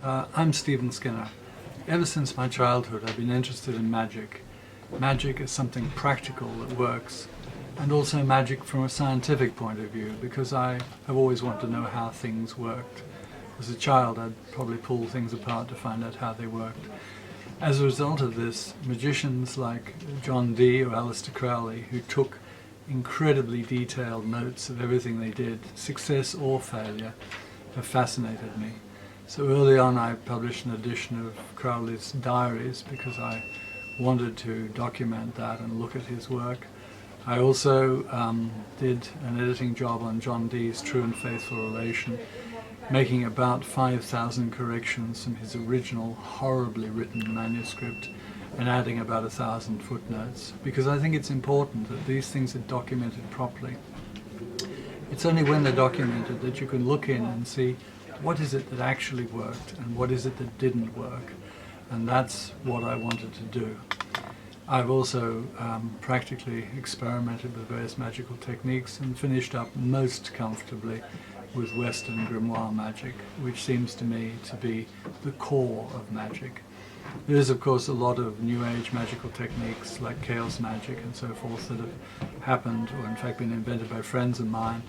I'm Stephen Skinner. Ever since my childhood, I've been interested in magic. Magic is something practical that works, and also magic from a scientific point of view, because I have always wanted to know how things worked. As a child, I'd probably pull things apart to find out how they worked. As a result of this, magicians like John Dee or Aleister Crowley, who took incredibly detailed notes of everything they did, success or failure, have fascinated me. So early on I published an edition of Crowley's diaries because I wanted to document that and look at his work. I also did an editing job on John Dee's True and Faithful Relation, making about 5,000 corrections from his original horribly written manuscript and adding about 1,000 footnotes, because I think it's important that these things are documented properly. It's only when they're documented that you can look in and see what is it that actually worked and what is it that didn't work, and that's what I wanted to do. I've also practically experimented with various magical techniques and finished up most comfortably with Western grimoire magic, which seems to me to be the core of magic. There is, of course, a lot of New Age magical techniques like chaos magic and so forth that have happened, or in fact been invented by friends of mine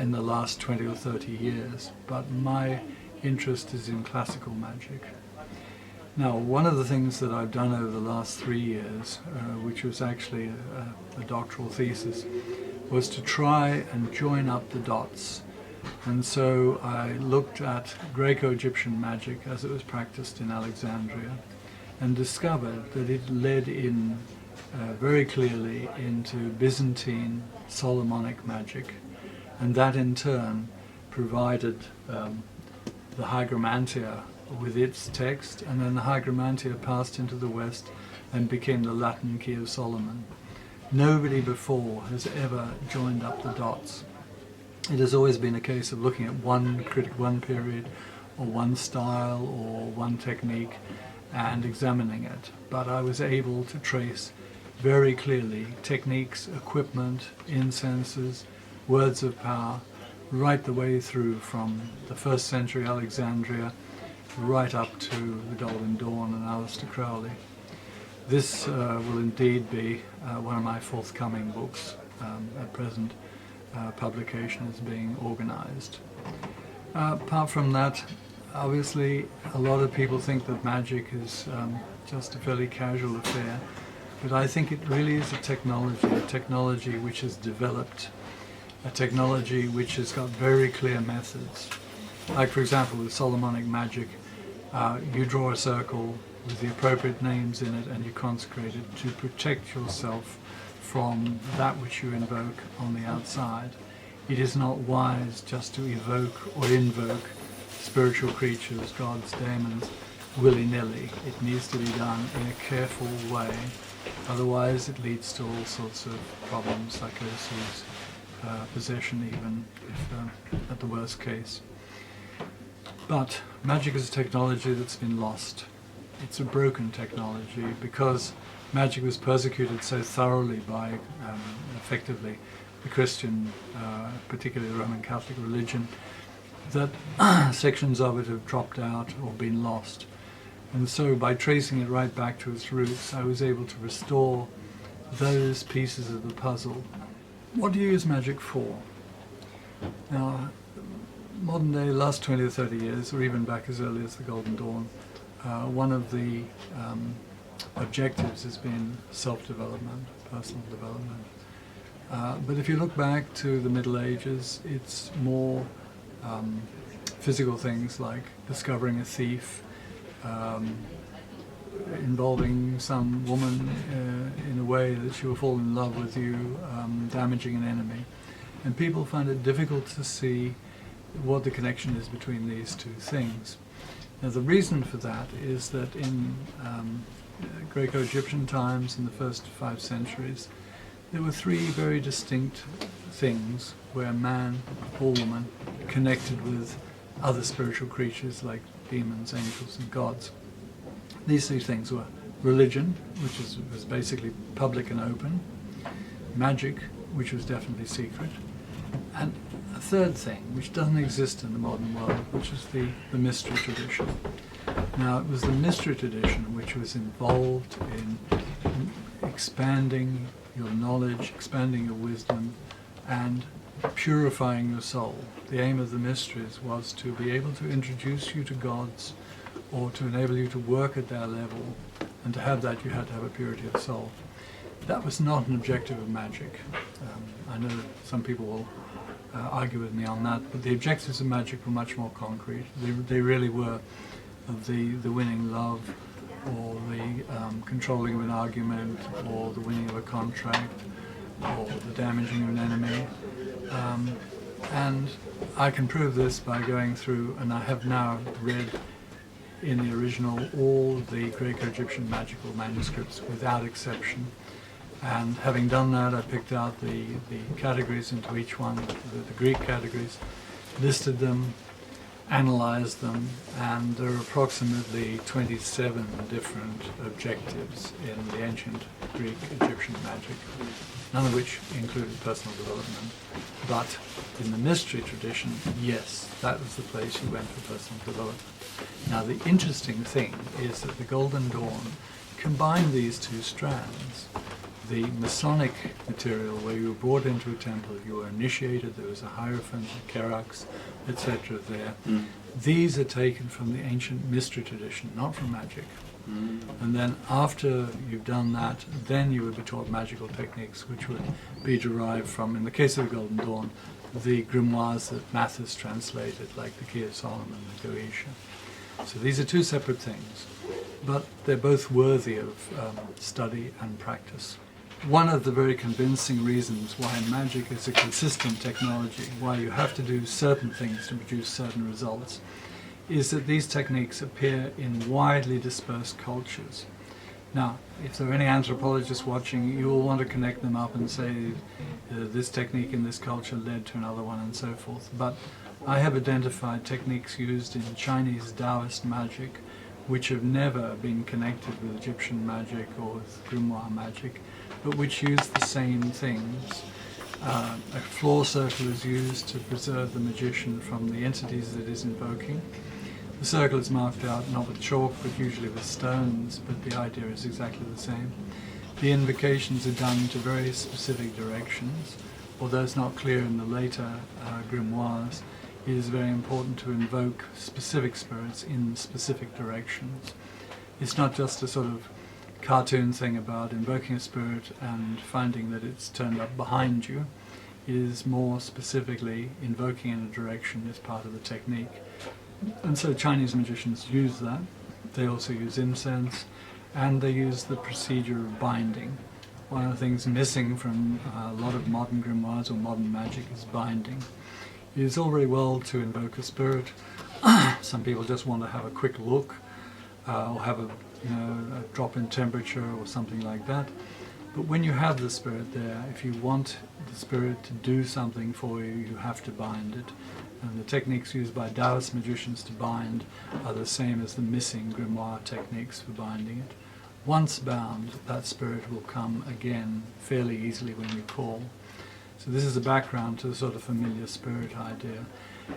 in the last 20 or 30 years, but my interest is in classical magic. Now, one of the things that I've done over the last 3 years, which was actually a doctoral thesis, was to try and join up the dots. And so I looked at Greco-Egyptian magic as it was practiced in Alexandria and discovered that it led in very clearly into Byzantine Solomonic magic, and that in turn provided the Hygromantia with its text, and then the Hygromantia passed into the West and became the Latin Key of Solomon. Nobody before has ever joined up the dots. It has always been a case of looking at one period or one style or one technique and examining it. But I was able to trace very clearly techniques, equipment, incenses, words of power, right the way through from the 1st century Alexandria right up to the Golden Dawn and Aleister Crowley. This will indeed be one of my forthcoming books. At present, publication is being organized. Apart from that, obviously a lot of people think that magic is just a fairly casual affair, but I think it really is a technology which has developed, a technology which has got very clear methods. Like, for example, with Solomonic Magic, you draw a circle with the appropriate names in it and you consecrate it to protect yourself from that which you invoke on the outside. It is not wise just to evoke or invoke spiritual creatures, gods, demons, willy-nilly. It needs to be done in a careful way, otherwise it leads to all sorts of problems, psychosis, possession even, if, at the worst case. But magic is a technology that's been lost. It's a broken technology because magic was persecuted so thoroughly by, effectively, the Christian, particularly the Roman Catholic religion, that sections of it have dropped out or been lost. And so by tracing it right back to its roots, I was able to restore those pieces of the puzzle. What do you use magic for? Now, modern day, last 20 or 30 years, or even back as early as the Golden Dawn, one of the objectives has been self-development, personal development. But if you look back to the Middle Ages, it's more physical things like discovering a thief, involving some woman in a way that she will fall in love with you, damaging an enemy. And people find it difficult to see what the connection is between these two things. Now, the reason for that is that in Greco-Egyptian times, in the first 5 centuries, there were 3 very distinct things where man or woman connected with other spiritual creatures like demons, angels, and gods. These 3 things were religion, which was basically public and open, magic, which was definitely secret, And a third thing, which doesn't exist in the modern world, which is the mystery tradition. Now, it was the mystery tradition which was involved in expanding your knowledge, expanding your wisdom, and purifying your soul. The aim of the mysteries was to be able to introduce you to gods, or to enable you to work at their level, and to have that you had to have a purity of soul. That was not an objective of magic. I know that some people will argue with me on that, but the objectives of magic were much more concrete. They really were the winning love, or the controlling of an argument, or the winning of a contract, or the damaging of an enemy. And I can prove this by going through, and I have now read in the original all the Greco-Egyptian magical manuscripts without exception. And having done that, I picked out the categories into each one, the Greek categories, listed them, analyzed them, and there are approximately 27 different objectives in the ancient Greek Egyptian magic, none of which included personal development. But in the mystery tradition, yes, that was the place you went for personal development. Now, the interesting thing is that the Golden Dawn combined these two strands. The Masonic material, where you were brought into a temple, you were initiated, there was a hierophant, a kerax, etc. there. These are taken from the ancient mystery tradition, not from magic. And then after you've done that, then you would be taught magical techniques, which would be derived from, in the case of the Golden Dawn, the grimoires that Mathis translated, like the Key of Solomon, the Goetia. So these are two separate things, but they're both worthy of study and practice. One of the very convincing reasons why magic is a consistent technology, why you have to do certain things to produce certain results, is that these techniques appear in widely dispersed cultures. Now, if there are any anthropologists watching, you will want to connect them up and say this technique in this culture led to another one and so forth. But I have identified techniques used in Chinese Taoist magic which have never been connected with Egyptian magic or with grimoire magic, but which use the same things. A floor circle is used to preserve the magician from the entities that is invoking. The circle is marked out not with chalk, but usually with stones, but the idea is exactly the same. The invocations are done to very specific directions. Although it's not clear in the later grimoires, it is very important to invoke specific spirits in specific directions. It's not just a sort of cartoon thing about invoking a spirit and finding that it's turned up behind you. It is more specifically invoking in a direction as part of the technique. And so Chinese magicians use that. They also use incense, and they use the procedure of binding. One of the things missing from a lot of modern grimoires or modern magic is binding. It is all very well to invoke a spirit. Some people just want to have a quick look, or have a drop in temperature or something like that. But when you have the spirit there, if you want the spirit to do something for you, you have to bind it. And the techniques used by Taoist magicians to bind are the same as the missing grimoire techniques for binding it. Once bound, that spirit will come again fairly easily when you call. So this is the background to the sort of familiar spirit idea.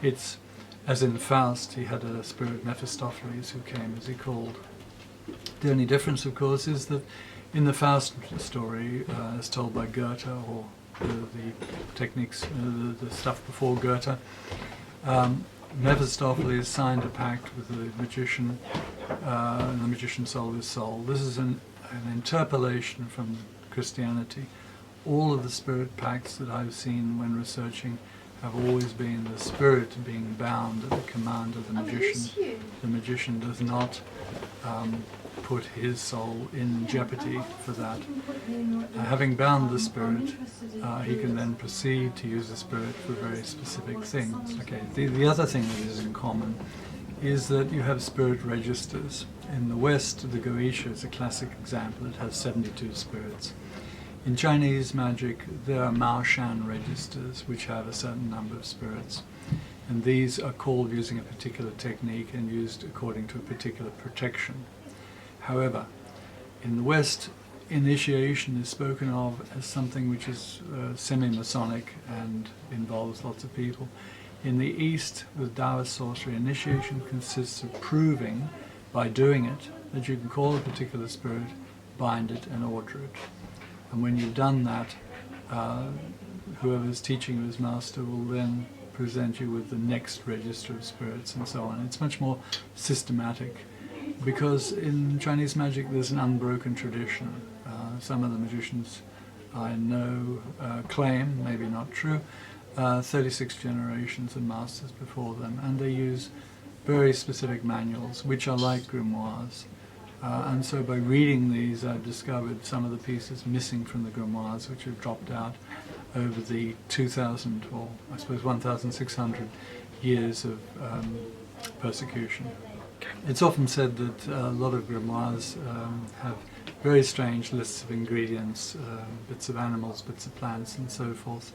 It's, as in Faust, he had a spirit Mephistopheles who came as he called. The only difference, of course, is that in the Faust story, as told by Goethe, or the techniques, the stuff before Goethe, Mephistopheles signed a pact with the magician, and the magician sold his soul. This is an interpolation from Christianity. All of the spirit pacts that I've seen when researching have always been the spirit being bound at the command of the magician. The magician does not put his soul in jeopardy for that. Having bound the spirit, he can then proceed to use the spirit for very specific things. Okay. The other thing that is in common is that you have spirit registers. In the West, the Goetia is a classic example. It has 72 spirits. In Chinese magic, there are Maoshan registers, which have a certain number of spirits. And these are called using a particular technique and used according to a particular protection. However, in the West, initiation is spoken of as something which is semi-Masonic and involves lots of people. In the East, with Taoist sorcery, initiation consists of proving, by doing it, that you can call a particular spirit, bind it, and order it. And when you've done that, whoever's teaching you as master will then present you with the next register of spirits and so on. It's much more systematic, because in Chinese magic there's an unbroken tradition. Some of the magicians I know claim, maybe not true, 36 generations and masters before them, and they use very specific manuals which are like grimoires. And so by reading these, I've discovered some of the pieces missing from the grimoires which have dropped out over the 2,000 or I suppose 1,600 years of persecution. It's often said that a lot of grimoires have very strange lists of ingredients, bits of animals, bits of plants and so forth.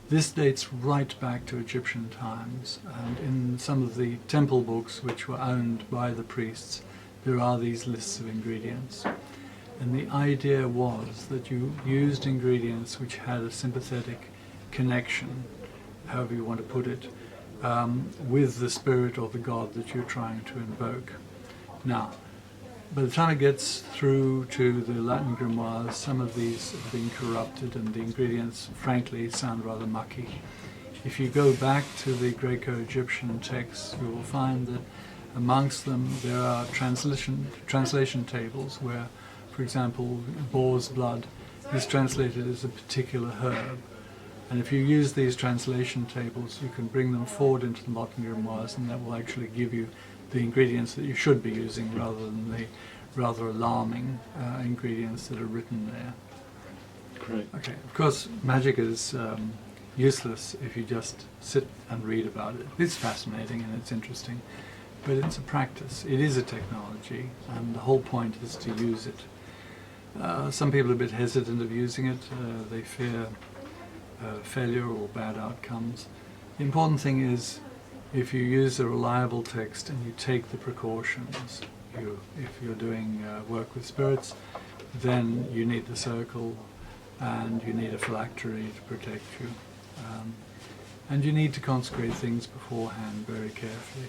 This dates right back to Egyptian times, and in some of the temple books which were owned by the priests, there are these lists of ingredients. And the idea was that you used ingredients which had a sympathetic connection, however you want to put it, with the spirit or the god that you're trying to invoke. Now, by the time it gets through to the Latin grimoires, some of these have been corrupted and the ingredients, frankly, sound rather mucky. If you go back to the Greco-Egyptian texts, you will find that amongst them there are translation tables where, for example, boar's blood is translated as a particular herb. And if you use these translation tables, you can bring them forward into the modern grimoires, and that will actually give you the ingredients that you should be using rather than the rather alarming ingredients that are written there. Great. Okay, of course, magic is useless if you just sit and read about it. It's fascinating and it's interesting, but it's a practice. It is a technology, and the whole point is to use it. Some people are a bit hesitant of using it. They fear failure or bad outcomes. The important thing is, if you use a reliable text and you take the precautions, if you're doing work with spirits, then you need the circle and you need a phylactery to protect you. And you need to consecrate things beforehand very carefully.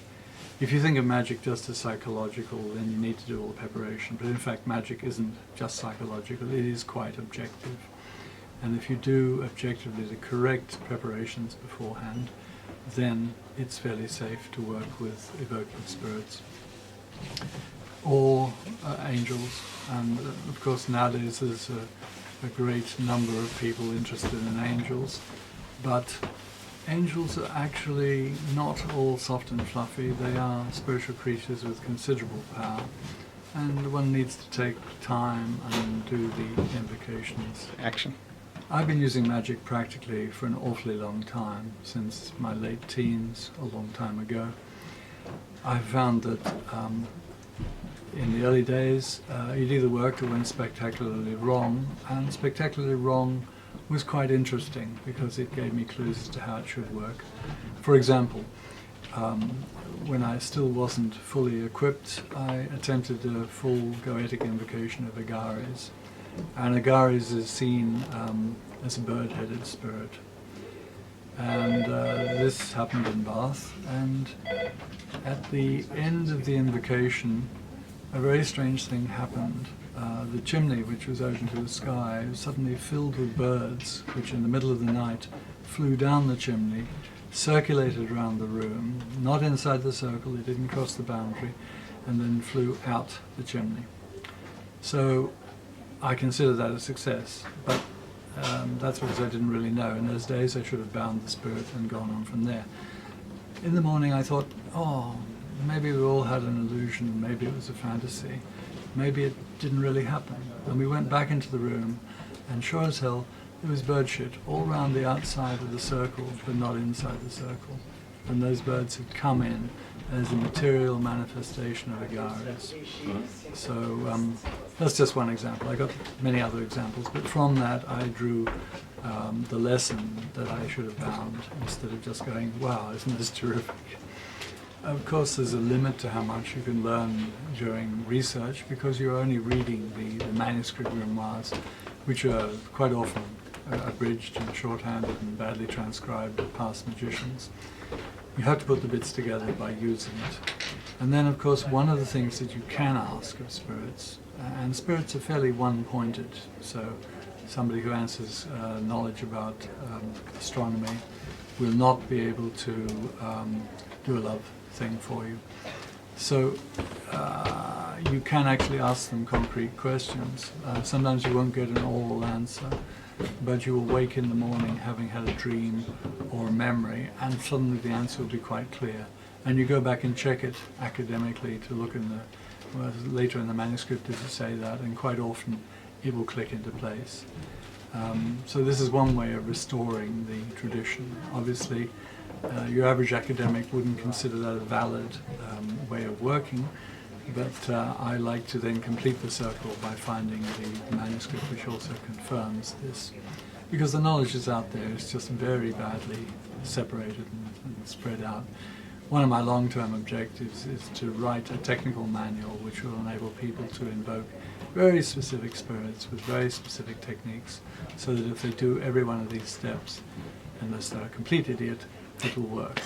If you think of magic just as psychological, then you need to do all the preparation. But in fact, magic isn't just psychological, it is quite objective. And if you do objectively the correct preparations beforehand, then it's fairly safe to work with evoking spirits or angels. And of course nowadays there's a great number of people interested in angels, but angels are actually not all soft and fluffy. They are spiritual creatures with considerable power, and one needs to take time and do the invocations. Action. I've been using magic practically for an awfully long time, since my late teens, a long time ago. I found that in the early days it either worked or went spectacularly wrong, and spectacularly wrong was quite interesting because it gave me clues as to how it should work. For example, when I still wasn't fully equipped, I attempted a full goetic invocation of Agares. And Agares is seen as a bird-headed spirit. And this happened in Bath, and at the end of the invocation, a very strange thing happened. The chimney, which was open to the sky, was suddenly filled with birds, which in the middle of the night flew down the chimney, circulated around the room, not inside the circle, they didn't cross the boundary, and then flew out the chimney. So I consider that a success, but that's because I didn't really know. In those days I should have bound the spirit and gone on from there. In the morning I thought, oh, maybe we all had an illusion, maybe it was a fantasy, maybe it didn't really happen. And we went back into the room, and sure as hell, there was bird shit all around the outside of the circle, but not inside the circle. And those birds had come in as a material manifestation of Agares. So that's just one example. I got many other examples, but from that I drew the lesson that I should have bound, instead of just going, wow, isn't this terrific? Of course, there's a limit to how much you can learn during research because you're only reading the manuscript grimoires, which are quite often abridged and shorthanded and badly transcribed by past magicians. You have to put the bits together by using it. And then, of course, one of the things that you can ask of spirits, and spirits are fairly one-pointed, so somebody who answers knowledge about astronomy will not be able to do a love thing for you. So you can actually ask them concrete questions. Sometimes you won't get an oral answer, but you will wake in the morning having had a dream or a memory, and suddenly the answer will be quite clear. And you go back and check it academically to look in later in the manuscript does it say that, and quite often it will click into place. So this is one way of restoring the tradition. Obviously, your average academic wouldn't consider that a valid way of working, but I like to then complete the circle by finding the manuscript which also confirms this. Because the knowledge is out there, it's just very badly separated and spread out. One of my long-term objectives is to write a technical manual which will enable people to invoke very specific spirits with very specific techniques, so that if they do every one of these steps, unless they're a complete idiot, it will work.